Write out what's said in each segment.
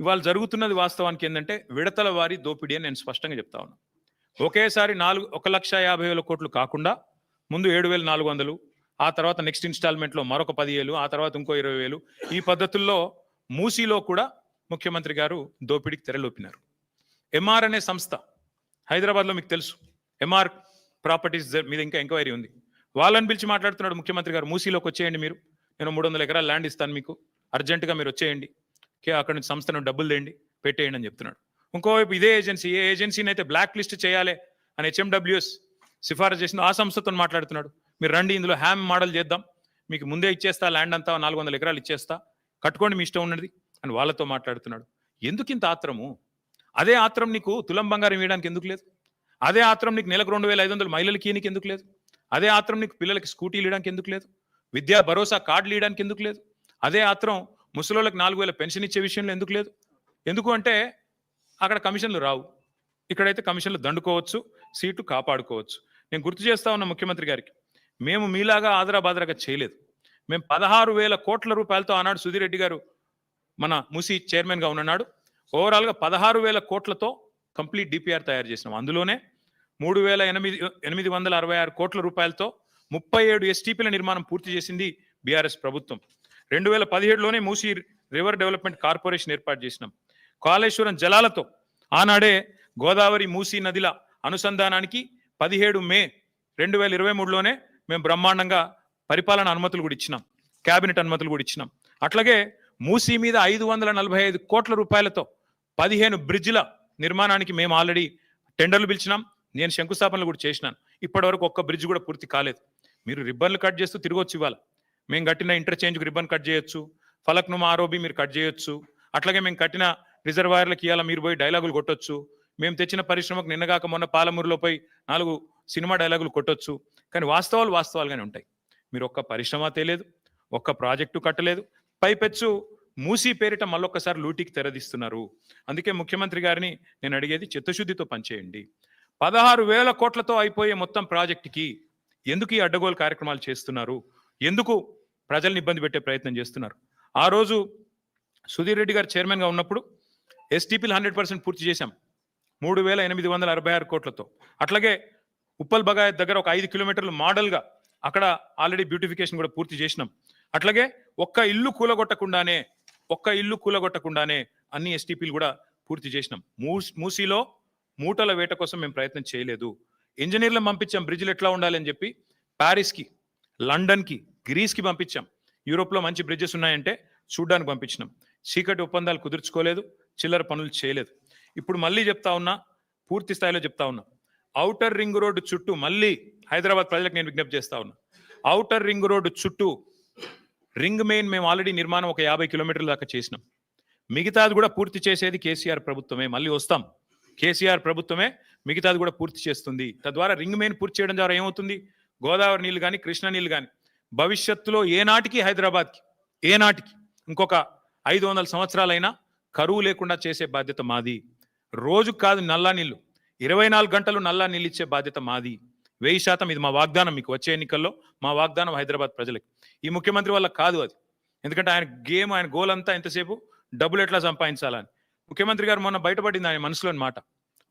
ఇవాళ జరుగుతున్నది వాస్తవానికి ఏంటంటే విడతల వారి దోపిడీ అని నేను స్పష్టంగా చెప్తా ఉన్నా. ఒకేసారి 1,50,000 కోట్లు కాకుండా ముందు 7,400, ఆ తర్వాత నెక్స్ట్ ఇన్స్టాల్మెంట్లో మరొక 10,000, ఆ తర్వాత ఇంకో 20,000, ఈ పద్ధతుల్లో మూసీలో కూడా ముఖ్యమంత్రి గారు దోపిడీకి తెరలోపినారు. ఎంఆర్ అనే సంస్థ హైదరాబాద్లో మీకు తెలుసు, ఎంఆర్ ప్రాపర్టీస్ మీద ఇంకా ఎంక్వైరీ ఉంది. వాళ్ళని పిలిచి మాట్లాడుతున్నాడు ముఖ్యమంత్రి గారు, మూసీలోకి వచ్చేయండి, మీరు నేను 300 ఎకరాలు ల్యాండ్ ఇస్తాను మీకు, అర్జెంటుగా మీరు వచ్చేయండి, అక్కడ నుంచి సంస్థను డబ్బులు తేండి పెట్టేయండి అని చెప్తున్నాడు. ఇంకోవైపు ఇదే ఏజెన్సీ, ఏ ఏజెన్సీని అయితే బ్లాక్ లిస్ట్ చేయాలి అని HMWS సిఫారసు చేసిన ఆ సంస్థతో మాట్లాడుతున్నాడు, మీరు రండి ఇందులో హ్యామ్ మోడల్ చేద్దాం, మీకు ముందే ఇచ్చేస్తా, ల్యాండ్ అంతా 400 ఎకరాలు ఇచ్చేస్తా, కట్టుకోండి మీ ఇష్టం ఉన్నది అని వాళ్ళతో మాట్లాడుతున్నాడు. ఎందుకు ఇంత ఆత్రము? అదే ఆత్రం నీకు తులం బంగారం ఇవ్వడానికి ఎందుకు లేదు? అదే ఆత్రం నీకు నెలకు 2,500 మహిళలకి ఇయనికి ఎందుకు లేదు? అదే ఆత్రం నీకు పిల్లలకి స్కూటీలు ఇవ్వడానికి ఎందుకు లేదు? విద్యా భరోసా కార్డులు ఇవ్వడానికి ఎందుకు లేదు? అదే ఆత్రం ముసలోళ్ళకి 4,000 పెన్షన్ ఇచ్చే విషయంలో ఎందుకు లేదు? ఎందుకు అంటే అక్కడ కమిషన్లు రావు, ఇక్కడైతే కమిషన్లు దండుకోవచ్చు, సీటు కాపాడుకోవచ్చు. నేను గుర్తు చేస్తా ఉన్న ముఖ్యమంత్రి గారికి, మేము మీలాగా ఆదరాబాదరాగా చేయలేదు. మేము 16,000 కోట్ల రూపాయలతో ఆనాడు సుధీర్ రెడ్డి గారు మన మూసీ చైర్మన్గా ఉన్నాడు, ఓవరాల్గా 16,000 కోట్లతో కంప్లీట్ డిపిఆర్ తయారు చేసినాం. అందులోనే 3,866 కోట్ల రూపాయలతో 37 STPల నిర్మాణం పూర్తి చేసింది బీఆర్ఎస్ ప్రభుత్వం. 2017లోనే మూసీ రివర్ డెవలప్మెంట్ కార్పొరేషన్ ఏర్పాటు చేసినాం. కాళేశ్వరం జలాలతో ఆనాడే గోదావరి మూసీ నదిల అనుసంధానానికి 17 మే 2023లోనే మేము బ్రహ్మాండంగా పరిపాలన అనుమతులు కూడా ఇచ్చినాం, కేబినెట్ అనుమతులు కూడా ఇచ్చినాం. అట్లాగే మూసీ మీద 545 కోట్ల రూపాయలతో 15 బ్రిడ్జిల నిర్మాణానికి మేము ఆల్రెడీ టెండర్లు పిలిచినాం, నేను శంకుస్థాపనలు కూడా చేసినాను. ఇప్పటి వరకు ఒక్క బ్రిడ్జ్ కూడా పూర్తి కాలేదు. మీరు రిబ్బన్లు కట్ చేస్తూ తిరగొచ్చు, ఇవాళ మేము కట్టిన ఇంటర్చేంజ్కి రిబ్బన్ కట్ చేయొచ్చు, ఫలక్నుమా ఆరోబి మీరు కట్ చేయొచ్చు, అట్లాగే మేము కట్టిన రిజర్వాయర్లకు ఇవాళ మీరు పోయి డైలాగులు కొట్టొచ్చు, మేము తెచ్చిన పరిశ్రమకు నిన్నగాక మొన్న పాలమూరులో పోయి 4 సినిమా డైలాగులు కొట్టొచ్చు. కానీ వాస్తవాలుగానే ఉంటాయి. మీరు ఒక్క పరిశ్రమ తేలేదు, ఒక్క ప్రాజెక్టు కట్టలేదు, పైపెచ్చు మూసీ పేరిట మళ్ళొక్కసారి లూటీకి తెరదీస్తున్నారు. అందుకే ముఖ్యమంత్రి గారిని నేను అడిగేది, చిత్తశుద్ధితో పనిచేయండి. 16,000 కోట్లతో అయిపోయే మొత్తం ప్రాజెక్టుకి ఎందుకు ఈ అడ్డగోలు కార్యక్రమాలు చేస్తున్నారు? ఎందుకు ప్రజల్ని ఇబ్బంది పెట్టే ప్రయత్నం చేస్తున్నారు? ఆ రోజు సుధీర్ రెడ్డి గారు చైర్మన్గా ఉన్నప్పుడు STPలు 100% పూర్తి చేశాం 3,866 కోట్లతో. అట్లాగే ఉప్పల్ బగాయత్ దగ్గర ఒక 5 కిలోమీటర్లు మోడల్గా అక్కడ ఆల్రెడీ బ్యూటిఫికేషన్ కూడా పూర్తి చేసినాం. అట్లాగే ఒక్క ఇల్లు కూలగొట్టకుండానే అన్ని STPలు కూడా పూర్తి చేసినాం. మూసీలో మూటల వేట కోసం మేము ప్రయత్నం చేయలేదు. ఇంజనీర్లను పంపించాం, బ్రిడ్జ్లు ఎట్లా ఉండాలి అని చెప్పి ప్యారిస్కి, లండన్కి, గ్రీస్కి పంపించాం. యూరోప్లో మంచి బ్రిడ్జెస్ ఉన్నాయంటే చూడ్డానికి పంపించినాం. చీకటి ఒప్పందాలు కుదుర్చుకోలేదు, చిల్లర పనులు చేయలేదు. ఇప్పుడు మళ్ళీ చెప్తా ఉన్నా, పూర్తి స్థాయిలో చెప్తా ఉన్నా, ఔటర్ రింగ్ రోడ్డు చుట్టూ మళ్ళీ హైదరాబాద్ ప్రజలకు నేను విజ్ఞప్తి చేస్తా ఉన్నా, ఔటర్ రింగ్ రోడ్డు చుట్టూ రింగ్ మెయిన్ మేము ఆల్రెడీ నిర్మాణం ఒక 50 కిలోమీటర్ల దాకా చేసినాం. మిగతాది కూడా పూర్తి చేసేది కేసీఆర్ ప్రభుత్వమే. మళ్ళీ వస్తాం, కేసీఆర్ ప్రభుత్వమే మిగతాది కూడా పూర్తి చేస్తుంది. తద్వారా రింగ్ మెయిన్ పూర్తి చేయడం ద్వారా ఏమవుతుంది, గోదావరి నీళ్ళు కానీ కృష్ణ నీళ్ళు కానీ భవిష్యత్తులో ఏనాటికి హైదరాబాద్కి ఇంకొక 500 సంవత్సరాలైనా కరువు లేకుండా చేసే బాధ్యత మాది. రోజు కాదు నల్లా నీళ్ళు, 24 గంటలు నల్లా నీళ్ళు ఇచ్చే బాధ్యత మాది. 1000% ఇది మా వాగ్దానం. మీకు వచ్చే ఎన్నికల్లో మా వాగ్దానం హైదరాబాద్ ప్రజలకు. ఈ ముఖ్యమంత్రి వల్ల కాదు అది, ఎందుకంటే ఆయన గోల్ అంతా ఎంతసేపు డబ్బులు ఎట్లా సంపాదించాలని. ముఖ్యమంత్రి గారు మొన్న బయటపడింది ఆయన మనసులోని మాట.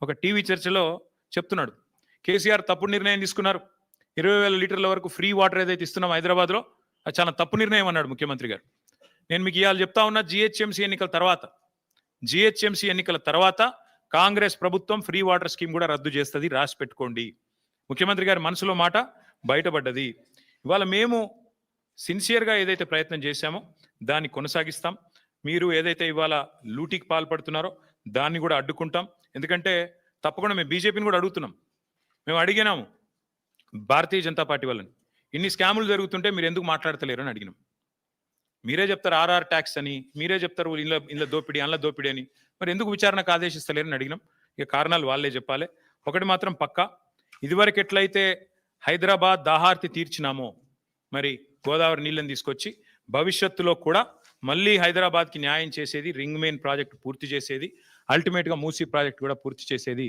ఒక టీవీ చర్చలో చెప్తున్నాడు, కేసీఆర్ తప్పుడు నిర్ణయం తీసుకున్నారు, 20,000 లీటర్ల వరకు ఫ్రీ వాటర్ ఏదైతే ఇస్తున్నాం హైదరాబాద్లో అది చాలా తప్పు నిర్ణయం అన్నాడు ముఖ్యమంత్రి గారు. నేను మీకు ఇవాళ చెప్తా ఉన్నా, జిహెచ్ఎంసీ ఎన్నికల తర్వాత కాంగ్రెస్ ప్రభుత్వం ఫ్రీ వాటర్ స్కీమ్ కూడా రద్దు చేస్తుంది, రాసి పెట్టుకోండి. ముఖ్యమంత్రి గారి మనసులో మాట బయటపడ్డది. ఇవాళ మేము సిన్సియర్గా ఏదైతే ప్రయత్నం చేశామో దాన్ని కొనసాగిస్తాం. మీరు ఏదైతే ఇవాళ లూటీకి పాల్పడుతున్నారో దాన్ని కూడా అడ్డుకుంటాం. ఎందుకంటే తప్పకుండా మేము బీజేపీని కూడా అడుగుతున్నాం. మేము అడిగినాము భారతీయ జనతా పార్టీ వాళ్ళని, ఇన్ని స్కాములు జరుగుతుంటే మీరు ఎందుకు మాట్లాడతలేరు అని అడిగినాం. మీరే చెప్తారు RR ట్యాక్స్ అని, మీరే చెప్తారు ఇంట్లో దోపిడీ అందులో దోపిడీ అని, మరి ఎందుకు విచారణకు ఆదేశిస్తలేరని అడిగినాం. ఇక కారణాలు వాళ్ళే చెప్పాలి. ఒకటి మాత్రం పక్కా, ఇదివరకు ఎట్లయితే హైదరాబాద్ దాహార్తి తీర్చినామో మరి గోదావరి నీళ్ళని తీసుకొచ్చి భవిష్యత్తులో కూడా మళ్ళీ హైదరాబాద్కి న్యాయం చేసేది, రింగ్ మెయిన్ ప్రాజెక్ట్ పూర్తి చేసేది, అల్టిమేట్గా మూసీ ప్రాజెక్ట్ కూడా పూర్తి చేసేది